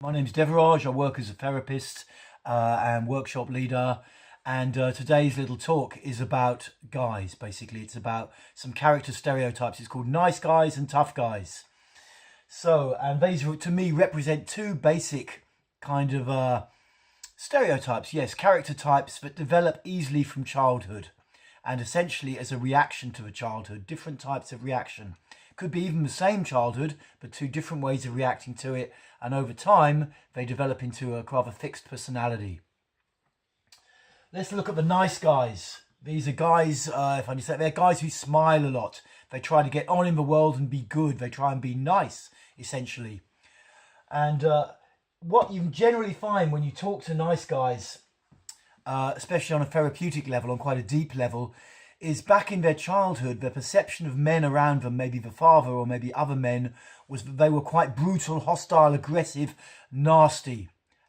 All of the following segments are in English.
My name's Devaraj. I work as a therapist and workshop leader. And today's little talk is about guys, basically. It's about some character stereotypes. It's called nice guys and tough guys. And these, to me, represent two basic kind of stereotypes. Yes, character types that develop easily from childhood and essentially as a reaction to a childhood, different types of reaction. Could be even the same childhood, but two different ways of reacting to it. And over time, they develop into a rather fixed personality. Let's look at the nice guys. These are guys, if I can say, they're guys who smile a lot. They try to get on in the world and be good. They try and be nice, essentially. And what you generally find when you talk to nice guys, especially on a therapeutic level, on quite a deep level, is back in their childhood, their perception of men around them, maybe the father or maybe other men, was that they were quite brutal, hostile, aggressive, nasty.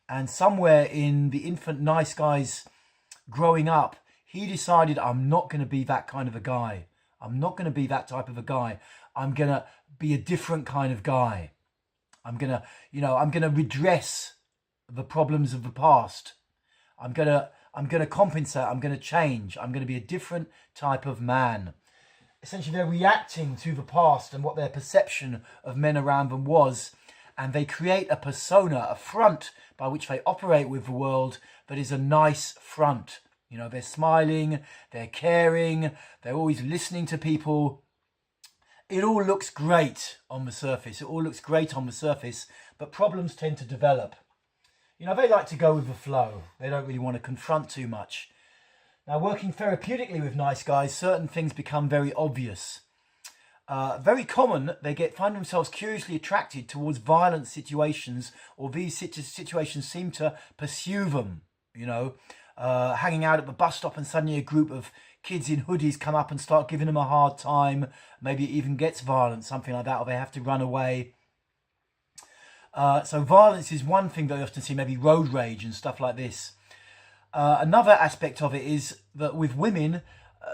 And somewhere in the infant nice guy's growing up, he decided, I'm not going to be that kind of a guy. I'm not going to be that type of a guy. I'm going to be a different kind of guy. I'm going to redress the problems of the past. I'm going to compensate. I'm going to change. I'm going to be a different type of man. Essentially, they're reacting to the past and what their perception of men around them was, and they create a persona, a front by which they operate with the world that is a nice front. You know, they're smiling, they're caring, they're always listening to people. It all looks great on the surface. It all looks great on the surface, but problems tend to develop. You know, they like to go with the flow. They don't really want to confront too much. Now, working therapeutically with nice guys, certain things become very obvious. Very common, they find themselves curiously attracted towards violent situations, or these situations seem to pursue them. You know, hanging out at the bus stop and suddenly a group of kids in hoodies come up and start giving them a hard time. Maybe it even gets violent, something like that, or they have to run away. So violence is one thing that I often see, maybe road rage and stuff like this. Another aspect of it is that with women,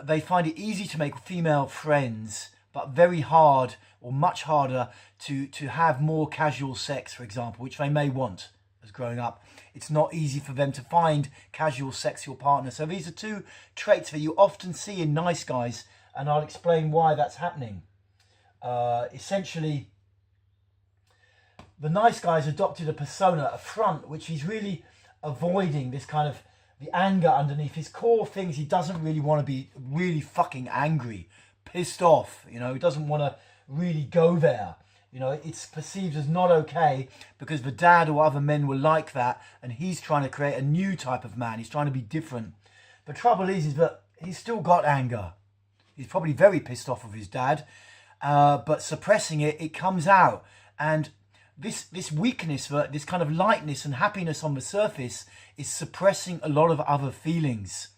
they find it easy to make female friends, but very hard or much harder to have more casual sex, for example, which they may want as growing up. It's not easy for them to find casual sexual partners. So these are two traits that you often see in nice guys, and I'll explain why that's happening. Essentially, the nice guy's adopted a persona, a front, which he's really avoiding, this kind of the anger underneath his core things. He doesn't really want to be really fucking angry, pissed off. You know, he doesn't want to really go there. You know, it's perceived as not okay because the dad or other men were like that, and he's trying to create a new type of man. He's trying to be different. The trouble is that he's still got anger. He's probably very pissed off of his dad, but suppressing it, it comes out. And this weakness, this kind of lightness and happiness on the surface is suppressing a lot of other feelings.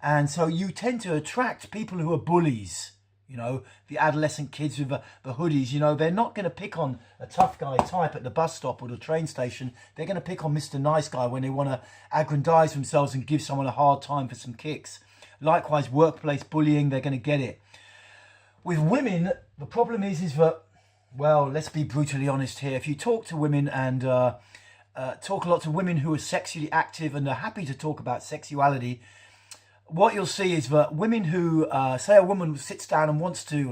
And so you tend to attract people who are bullies. You know, the adolescent kids with the hoodies, you know, they're not going to pick on a tough guy type at the bus stop or the train station. They're going to pick on Mr. Nice Guy when they want to aggrandize themselves and give someone a hard time for some kicks. Likewise, workplace bullying, they're going to get it. With women, the problem is that, well, let's be brutally honest here. If you talk to women and talk a lot to women who are sexually active and are happy to talk about sexuality, what you'll see is that women who, say a woman lies down and wants to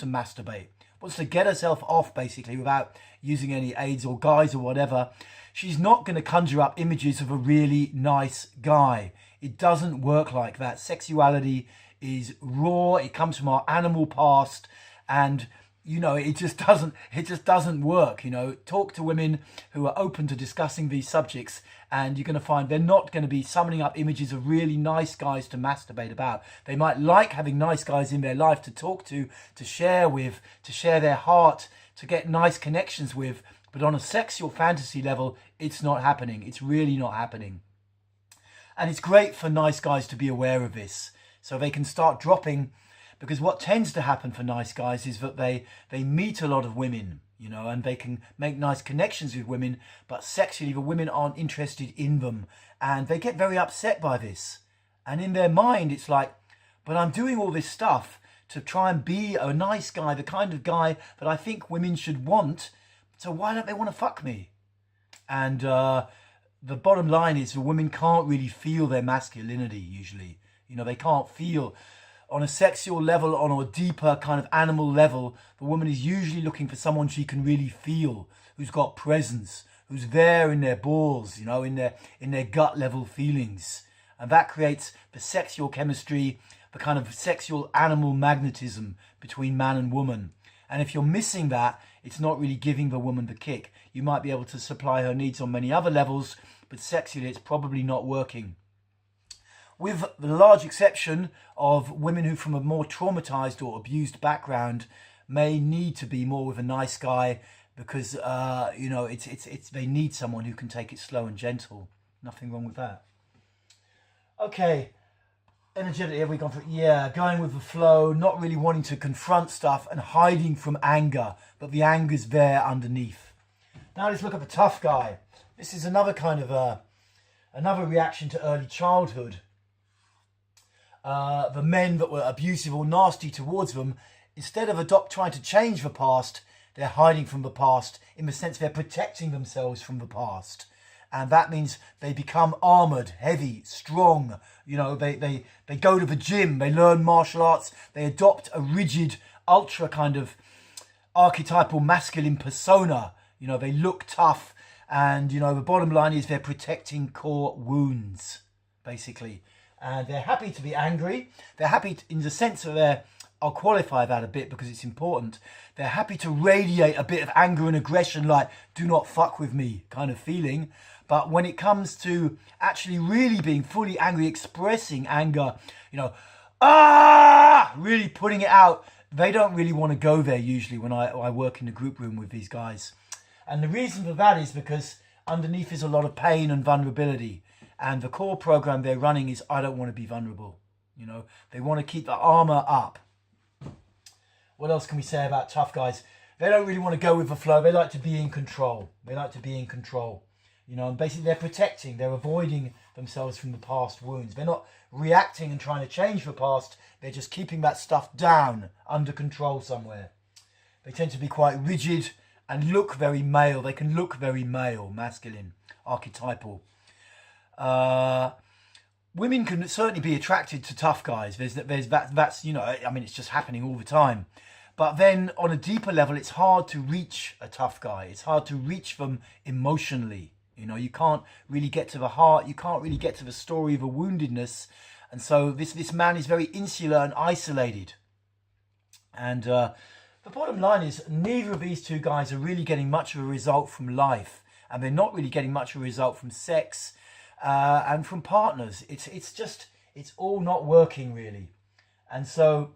masturbate, wants to get herself off basically without using any aids or guys or whatever, she's not going to conjure up images of a really nice guy. It doesn't work like that. Sexuality is raw. It comes from our animal past, and you know, it just doesn't work. You know, talk to women who are open to discussing these subjects, and you're going to find they're not going to be summoning up images of really nice guys to masturbate about. They might like having nice guys in their life to talk to share with, to share their heart, to get nice connections with, but on a sexual fantasy level, it's not happening. It's really not happening. And it's great for nice guys to be aware of this, so they can start dropping. Because what tends to happen for nice guys is that they meet a lot of women, you know, and they can make nice connections with women, but sexually the women aren't interested in them, and they get very upset by this. And in their mind, it's like, but I'm doing all this stuff to try and be a nice guy, the kind of guy that I think women should want, so why don't they want to fuck me? And the bottom line is the women can't really feel their masculinity usually. You know, they can't feel on a sexual level, on a deeper kind of animal level. The woman is usually looking for someone she can really feel, who's got presence, who's there in their balls, you know, in their gut level feelings. And that creates the sexual chemistry, the kind of sexual animal magnetism between man and woman. And if you're missing that, it's not really giving the woman the kick. You might be able to supply her needs on many other levels, but sexually it's probably not working. With the large exception of women who from a more traumatized or abused background may need to be more with a nice guy because you know, it's they need someone who can take it slow and gentle. Nothing wrong with that. Okay, energetically, have we gone through? Yeah, going with the flow, not really wanting to confront stuff and hiding from anger, but the anger's there underneath. Now let's look at the tough guy. This is another kind of another reaction to early childhood. The men that were abusive or nasty towards them, instead of trying to change the past, they're hiding from the past in the sense they're protecting themselves from the past. And that means they become armoured, heavy, strong. You know, they go to the gym, they learn martial arts, they adopt a rigid, ultra kind of archetypal masculine persona. You know, they look tough. And, you know, the bottom line is they're protecting core wounds, basically. And they're happy to be angry. They're happy in the sense that I'll qualify that a bit because it's important. They're happy to radiate a bit of anger and aggression, like, do not fuck with me kind of feeling. But when it comes to actually really being fully angry, expressing anger, you know, really putting it out, they don't really want to go there usually when I work in the group room with these guys. And the reason for that is because underneath is a lot of pain and vulnerability. And the core program they're running is, I don't want to be vulnerable. You know, they want to keep the armor up. What else can we say about tough guys? They don't really want to go with the flow. They like to be in control. They like to be in control. You know, and basically they're protecting, they're avoiding themselves from the past wounds. They're not reacting and trying to change the past. They're just keeping that stuff down, under control somewhere. They tend to be quite rigid and look very male. They can look very male, masculine, archetypal. Women can certainly be attracted to tough guys. That's you know, I mean, it's just happening all the time. But then on a deeper level, it's hard to reach a tough guy. It's hard to reach them emotionally. You know, you can't really get to the heart. You can't really get to the story of a woundedness. And so this man is very insular and isolated. And the bottom line is neither of these two guys are really getting much of a result from life. And they're not really getting much of a result from sex and from partners. It's all not working really. And so,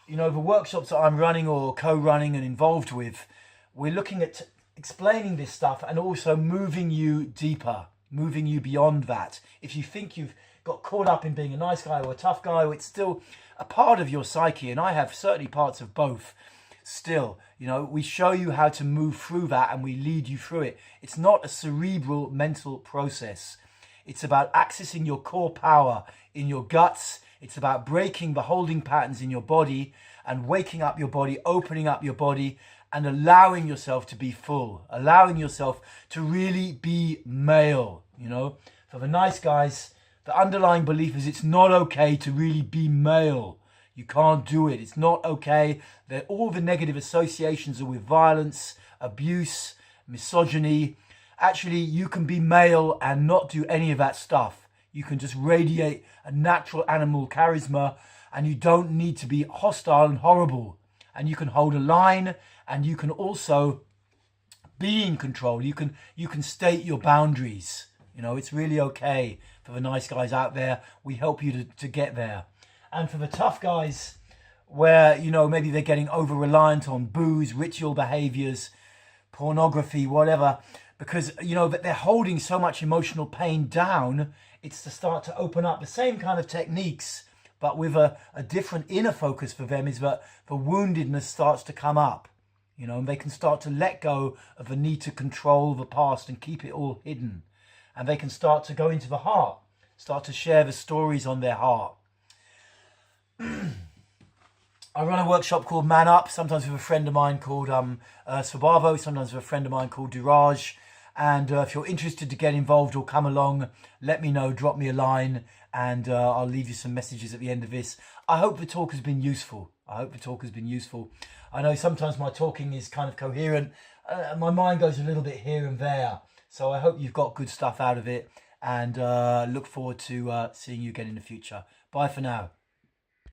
you know, the workshops that I'm running or co-running and involved with, we're looking at explaining this stuff and also moving you deeper, moving you beyond that. If you think you've got caught up in being a nice guy or a tough guy, it's still a part of your psyche, and I have certainly parts of both still. You know, we show you how to move through that and we lead you through it. It's not a cerebral mental process. It's about accessing your core power in your guts. It's about breaking the holding patterns in your body and waking up your body, opening up your body, and allowing yourself to be full, allowing yourself to really be male. You know, for the nice guys, the underlying belief is it's not okay to really be male. You can't do it. It's not okay. That all the negative associations are with violence, abuse, misogyny. Actually, you can be male and not do any of that stuff. You can just radiate a natural animal charisma, and you don't need to be hostile and horrible. And you can hold a line, and you can also be in control. You can state your boundaries. You know, it's really okay for the nice guys out there. We help you to get there. And for the tough guys, where, you know, maybe they're getting over-reliant on booze, ritual behaviors, pornography, whatever, because, you know, that they're holding so much emotional pain down, it's to start to open up the same kind of techniques, but with a different inner focus for them, is that the woundedness starts to come up, you know, and they can start to let go of the need to control the past and keep it all hidden. And they can start to go into the heart, start to share the stories on their heart. I run a workshop called Man Up, sometimes with a friend of mine called Svabavo, sometimes with a friend of mine called Duraj. And if you're interested to get involved or come along, let me know, drop me a line, and I'll leave you some messages at the end of this. I hope the talk has been useful. I know sometimes my talking is kind of coherent. My mind goes a little bit here and there. So I hope you've got good stuff out of it, and look forward to seeing you again in the future. Bye for now.